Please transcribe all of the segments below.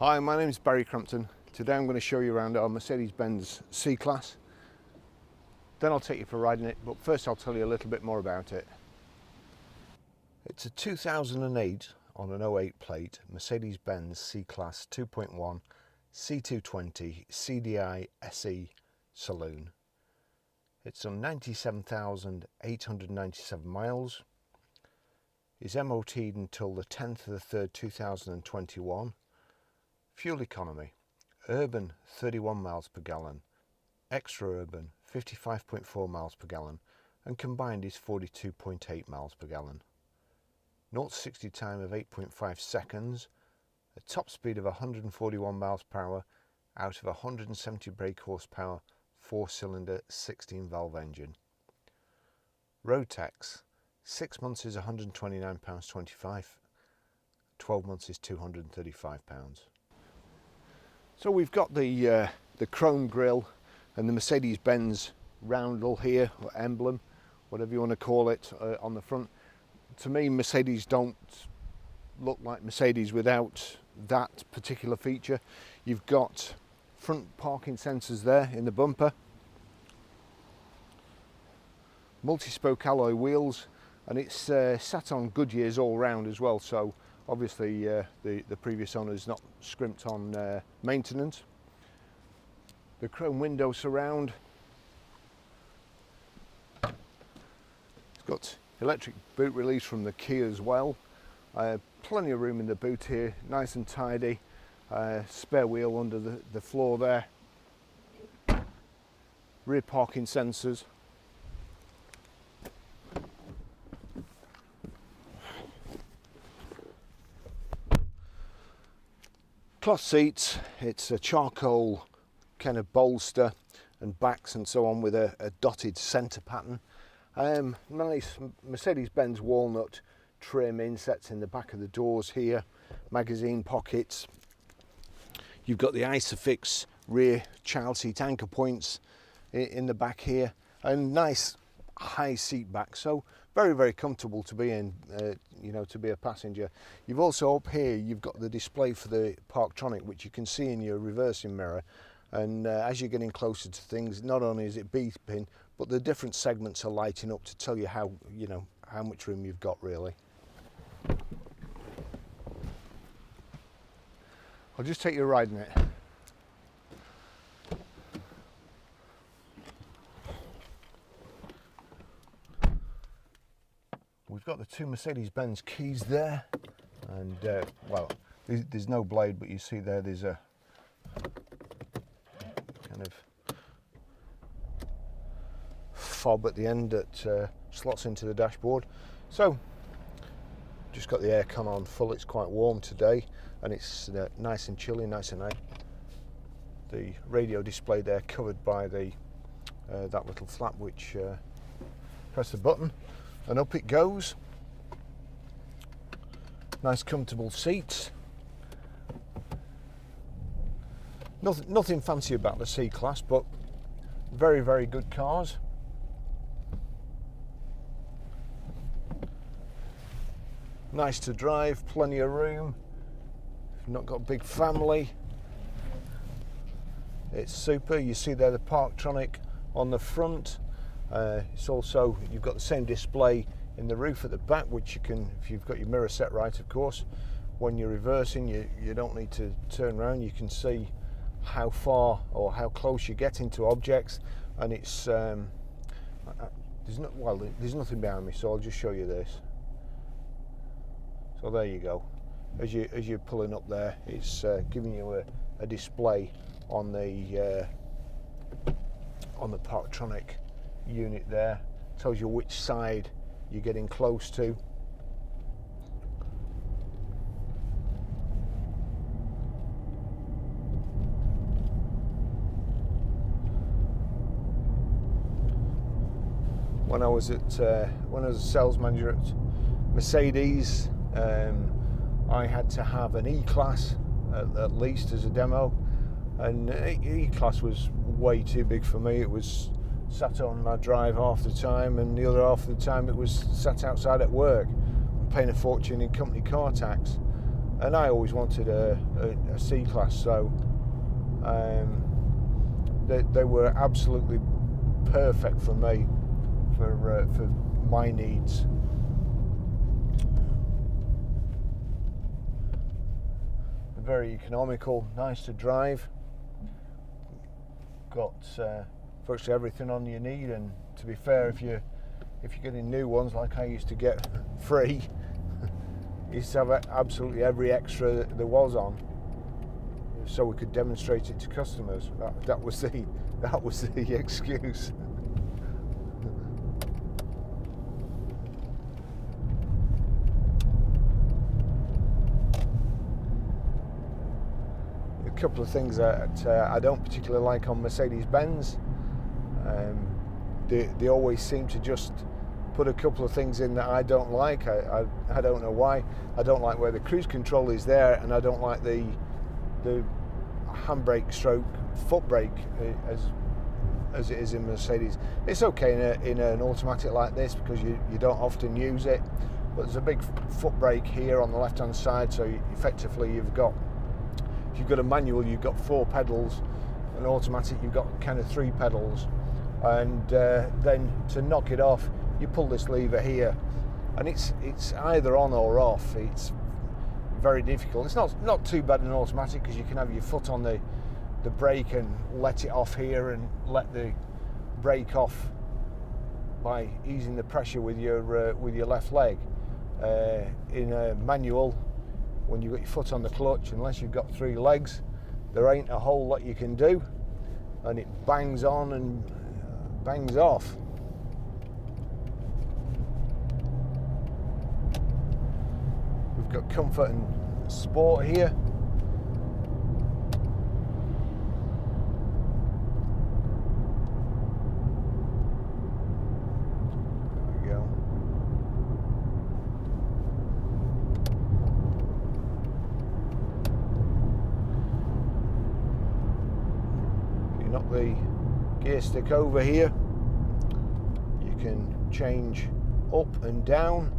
Hi, my name is Barry Crampton. Today I'm going to show you around our Mercedes-Benz C-Class. Then I'll take you for riding it, but first I'll tell you a little bit more about it. It's a 2008 on an 08 plate Mercedes-Benz C-Class 2.1 C220 CDI SE saloon. It's on 97,897 miles. Is MOT'd until the 10th of the 3rd 2021. Fuel economy: urban 31 miles per gallon, extra urban 55.4 miles per gallon, and combined is 42.8 miles per gallon. 0 to 60 time of 8.5 seconds, a top speed of 141 miles per hour out of a 170 brake horsepower 4-cylinder 16 valve engine. Road tax: 6 months is £129.25, 12 months is £235. So we've got the chrome grille and the Mercedes-Benz roundel here, or emblem, whatever you want to call it, on the front. To me, Mercedes don't look like Mercedes without that particular feature. You've got front parking sensors there in the bumper, multi-spoke alloy wheels, and it's sat on Goodyears all round as well, so obviously the previous owner's not scrimped on maintenance. The chrome window surround. It's got electric boot release from the key as well. Plenty of room in the boot here, nice and tidy. Spare wheel under the floor there. Rear parking sensors. Cloth seats. It's a charcoal kind of bolster and backs and so on with a dotted centre pattern. Nice Mercedes-Benz walnut trim insets in the back of the doors here. Magazine pockets. You've got the Isofix rear child seat anchor points in the back here, and nice high seat back, so very, very comfortable to be in, to be a passenger. You've also up here, you've got the display for the Parktronic, which you can see in your reversing mirror, and as you're getting closer to things, not only is it beeping, but the different segments are lighting up to tell you how much room you've got really. I'll just take you riding it. We've got the two Mercedes-Benz keys there, and well, there's no blade, but you see there's a kind of fob at the end that slots into the dashboard. So just got the aircon on full. It's quite warm today, and it's nice and chilly, nice and nice. The radio display there covered by the that little flap, which press the button and up it goes. Nice comfortable seats. Nothing fancy about the C-Class, but very, very good cars. Nice to drive, plenty of room. If you've not got a big family, it's super. You see there the Parktronic on the front. It's also, you've got the same display in the roof at the back, which you can, if you've got your mirror set right, of course, when you're reversing, you don't need to turn around. You can see how far or how close you're getting to objects, and it's there's nothing behind me, so I'll just show you this. So there you go. As you're pulling up there, it's giving you a display on the Parktronic unit there. Tells you which side you're getting close to. When I was a sales manager at Mercedes, I had to have an E-Class at least as a demo, and E-Class was way too big for me. It was sat on my drive half the time, and the other half of the time it was sat outside at work. I'm paying a fortune in company car tax. and I always wanted a C-Class, so they were absolutely perfect for me, for my needs. Very economical, nice to drive, got virtually everything on you need, and to be fair, if you're getting new ones like I used to get free, you used to have absolutely every extra there was on, so we could demonstrate it to customers. That was the excuse. A couple of things that I don't particularly like on Mercedes-Benz. They always seem to just put a couple of things in that I don't like. I don't know why. I don't like where the cruise control is there, and I don't like the handbrake stroke foot brake as it is in Mercedes. It's okay in an automatic like this because you don't often use it, but there's a big foot brake here on the left hand side, so effectively if you've got a manual, you've got 4 pedals, and automatic you've got kind of 3 pedals, and then to knock it off you pull this lever here, and it's either on or off. It's very difficult. It's not too bad in automatic because you can have your foot on the brake and let it off here and let the brake off by easing the pressure with your left leg. In a manual, when you've got your foot on the clutch, unless you've got 3 legs, there ain't a whole lot you can do, and it bangs on and bangs off. We've got comfort and sport here. There we go. You knock the gear stick over here, you can change up and down.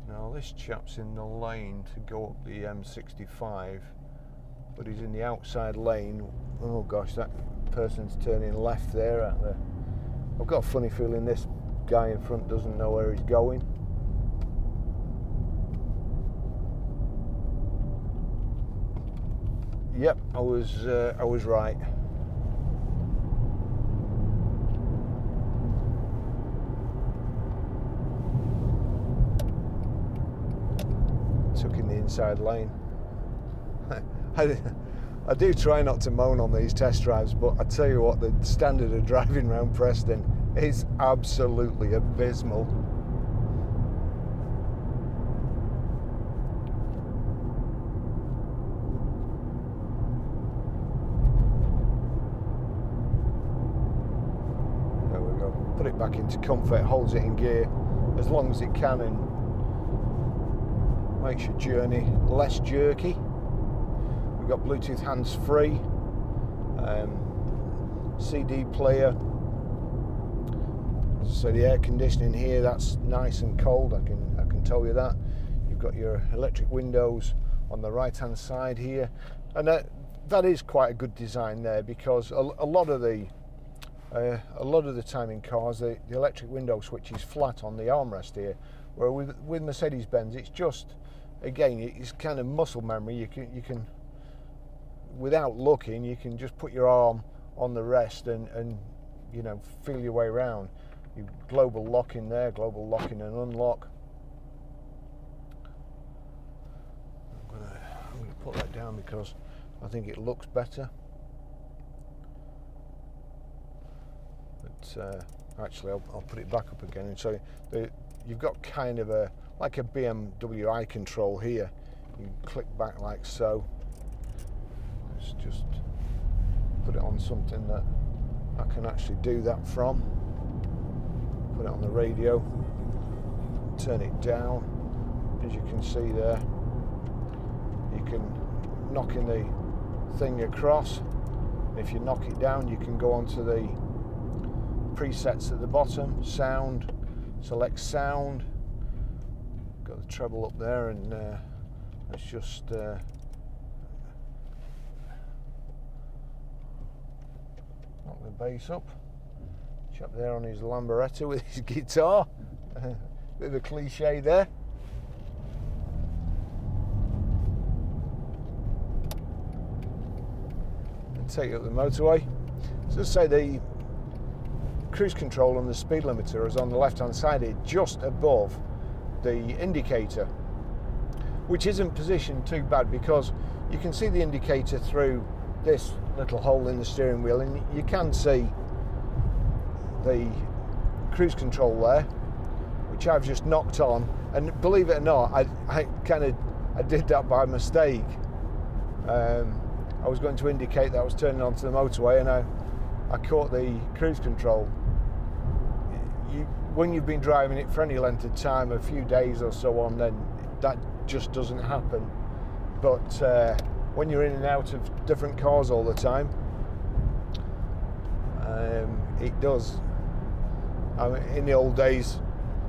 Now this chap's in the lane to go up the M65, but he's in the outside lane. Oh gosh, that person's turning left there, aren't they? I've got a funny feeling this guy in front doesn't know where he's going. Yep, I was right. Took in the inside lane. I do try not to moan on these test drives, but I tell you what, the standard of driving around Preston is absolutely abysmal. Put it back into comfort, holds it in gear as long as it can, and makes your journey less jerky. We've got Bluetooth hands-free, CD player. So the air conditioning here, that's nice and cold, I can tell you that. You've got your electric windows on the right hand side here, and that is quite a good design there, because a lot of the time in cars, the electric window switch is flat on the armrest here, where with Mercedes-Benz, it's just, again, it's kind of muscle memory. You can, without looking, you can just put your arm on the rest and you know, feel your way around. You global lock in there, global lock in and unlock. I'm gonna put that down because I think it looks better. But actually, I'll put it back up again and show you. You've got kind of like a BMW eye control here. You can click back like so. Let's just put it on something that I can actually do that from. Put it on the radio, turn it down. As you can see there, you can knock in the thing across. If you knock it down, you can go onto the presets at the bottom. Sound, select sound, the treble up there, and let's just knock the bass up. Chap there on his Lamboretta with his guitar. Bit of a cliche there. And take up the motorway. So let's say the cruise control and the speed limiter is on the left hand side here, just above the indicator, which isn't positioned too bad because you can see the indicator through this little hole in the steering wheel, and you can see the cruise control there, which I've just knocked on. And believe it or not, I did that by mistake. I was going to indicate that I was turning onto the motorway, and I caught the cruise control. When you've been driving it for any length of time, a few days or so on, then that just doesn't happen. But when you're in and out of different cars all the time, it does. I mean, in the old days,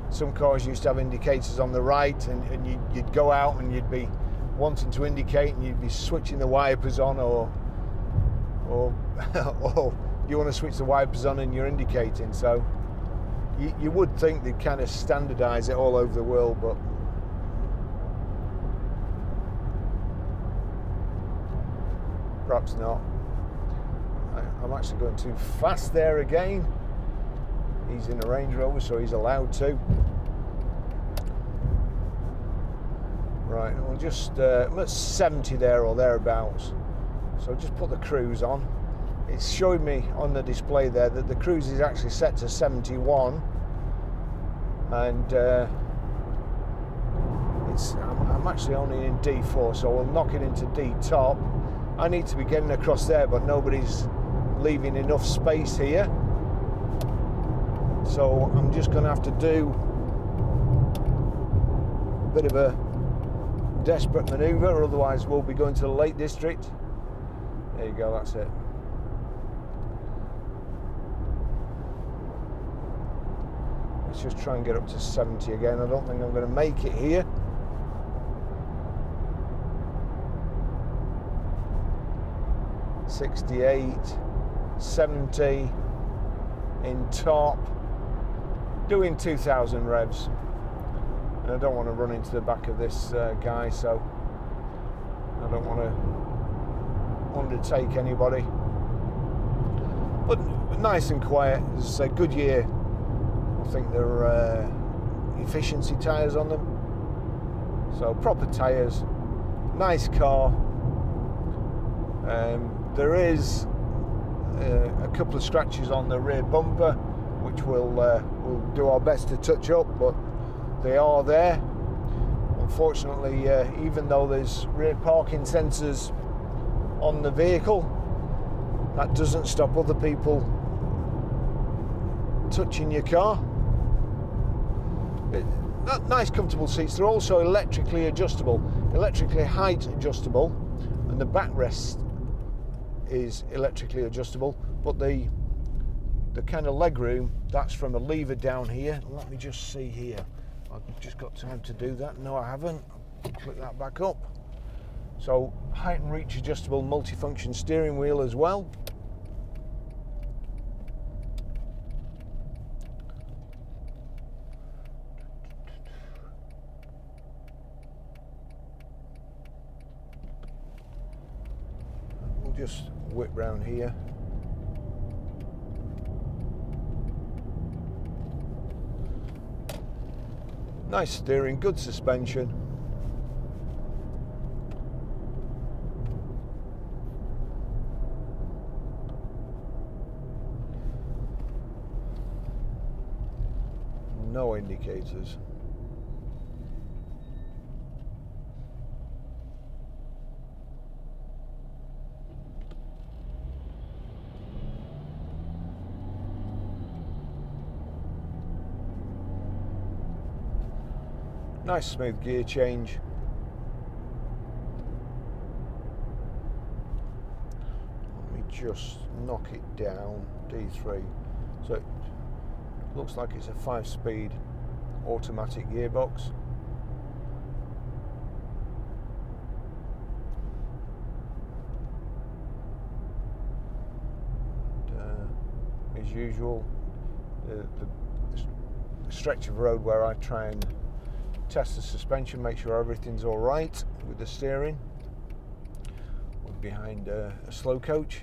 some cars used to have indicators on the right, and you'd go out and you'd be wanting to indicate, and you'd be switching the wipers on, or you want to switch the wipers on and you're indicating. So you would think they'd kind of standardise it all over the world, but perhaps not. I'm actually going too fast there again. He's in a Range Rover, so he's allowed to. Right, we'll just, I'm at 70 there or thereabouts. So just put the cruise on. It's showing me on the display there that the cruise is actually set to 71, and I'm actually only in D4, so we'll knock it into D top. I need to be getting across there, but nobody's leaving enough space here, so I'm just going to have to do a bit of a desperate manoeuvre, otherwise we'll be going to the Lake District. There you go, that's it. Let's just try and get up to 70 again. I don't think I'm going to make it here. $68, 70 in top, doing 2,000 revs. And I don't want to run into the back of this guy, so I don't want to undertake anybody. But nice and quiet. It's a good year. I think they're efficiency tyres on them, so proper tyres, nice car. There is a couple of scratches on the rear bumper, which we'll do our best to touch up, but they are there. Unfortunately, even though there's rear parking sensors on the vehicle, that doesn't stop other people touching your car. Nice comfortable seats. They're also electrically adjustable, electrically height adjustable, and the backrest is electrically adjustable, but the kind of leg room, that's from a lever down here. Let me just see here. I've just got time to do that. No, I haven't. Click that back up. So height and reach adjustable multifunction steering wheel as well. We'll just whip round here. Nice steering, good suspension. No indicators. Nice smooth gear change. Let me just knock it down, D3. So it looks like it's a 5-speed automatic gearbox. as usual. The stretch of road where I try and test the suspension, make sure everything's all right with the steering. We're behind a slow coach.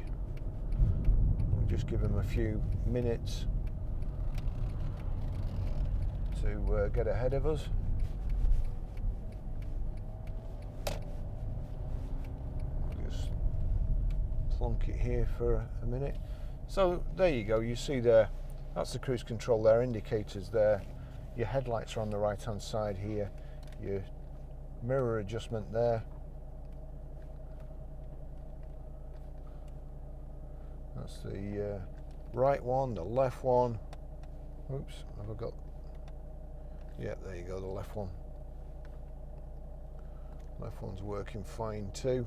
We'll just give him a few minutes to get ahead of us. We'll just plonk it here for a minute. So there you go, you see there, that's the cruise control there, indicators there. Your headlights are on the right hand side here, your mirror adjustment there. That's the right one, the left one. Oops, have I got... Yeah, there you go, the left one. Left one's working fine too.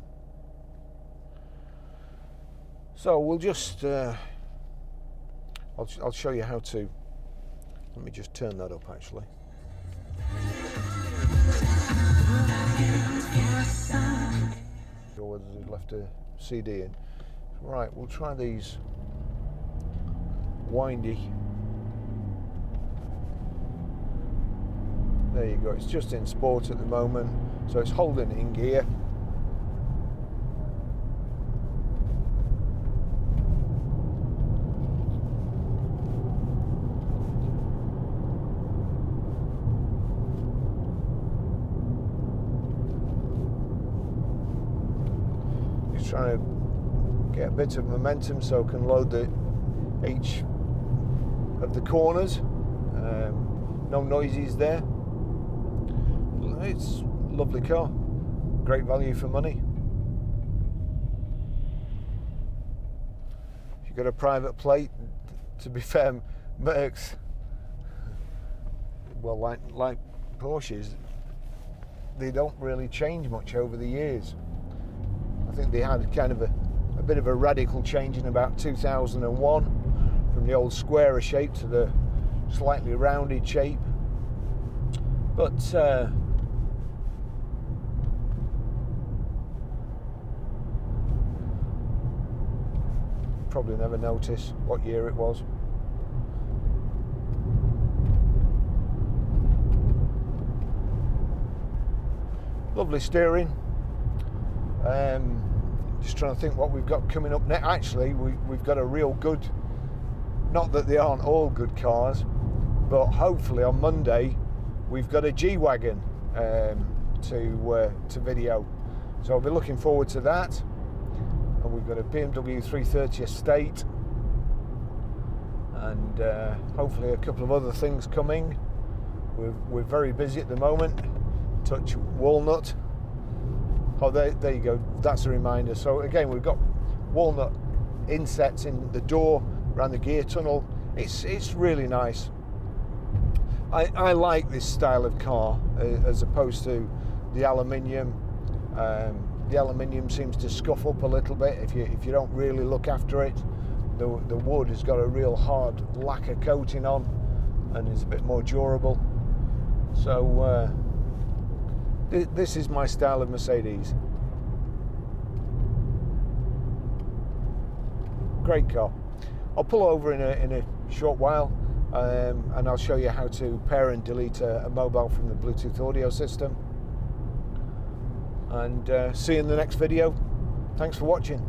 So we'll just... I'll show you how to... Let me just turn that up actually. Or whether they left a CD in. Right, we'll try these windy. There you go, it's just in sport at the moment, so it's holding in gear. Just trying to get a bit of momentum so I can load each of the corners. No noises there. It's a lovely car, great value for money. If you've got a private plate, to be fair, Mercs, well, like Porsches, they don't really change much over the years. I think they had kind of a bit of a radical change in about 2001, from the old squarer shape to the slightly rounded shape. But probably never notice what year it was. Lovely steering. Just trying to think what we've got coming up next. Actually, we've got a real good, not that they aren't all good cars, but hopefully on Monday we've got a G-Wagon to video. So I'll be looking forward to that. And we've got a BMW 330 Estate, and hopefully a couple of other things coming. We're very busy at the moment. Touch walnut. Oh, there you go. That's a reminder. So again, we've got walnut insets in the door around the gear tunnel. It's really nice. I like this style of car as opposed to the aluminium. The aluminium seems to scuff up a little bit if you don't really look after it. The wood has got a real hard lacquer coating on and is a bit more durable. So this is my style of Mercedes. Great car. I'll pull over in a short while and I'll show you how to pair and delete a mobile from the Bluetooth audio system. And see you in the next video. Thanks for watching.